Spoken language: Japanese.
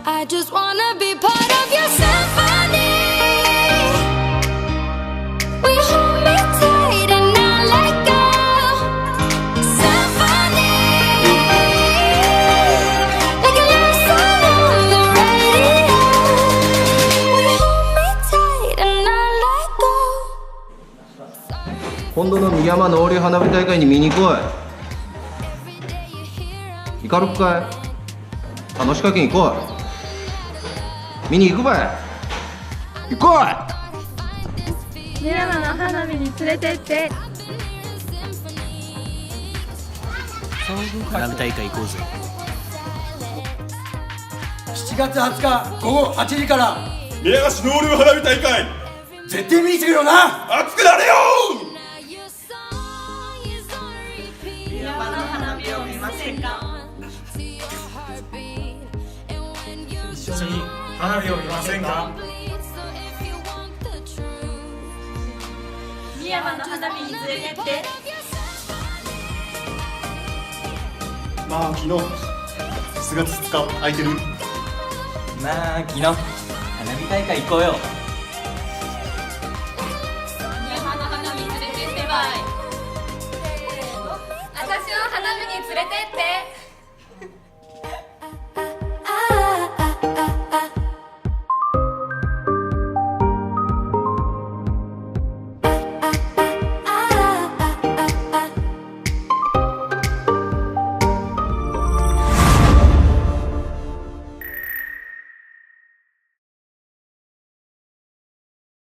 I just wanna be part of your symphony. Will you hold me tight and not let go? Symphony, like a love song on the radio. Will you hold me tight and not let go? 今度の三山農林花火大会に見に行こう。行かろっかい。楽しかけん行こう。見に行くばい。行こ三山の花火に連れてって。花火大会行こうぜ。7月20日午後8時から宮ヶ市農林花火大会絶対見に来てくれよな。熱くなれよ。三山の花火を見ませんか。一緒に花火を見ませんか。三山の花火に連れてって。まあ昨日7月2日空いてる。まあ昨日花火大会行こうよ。三山の花火連れてってばい。私の花火に連れてって。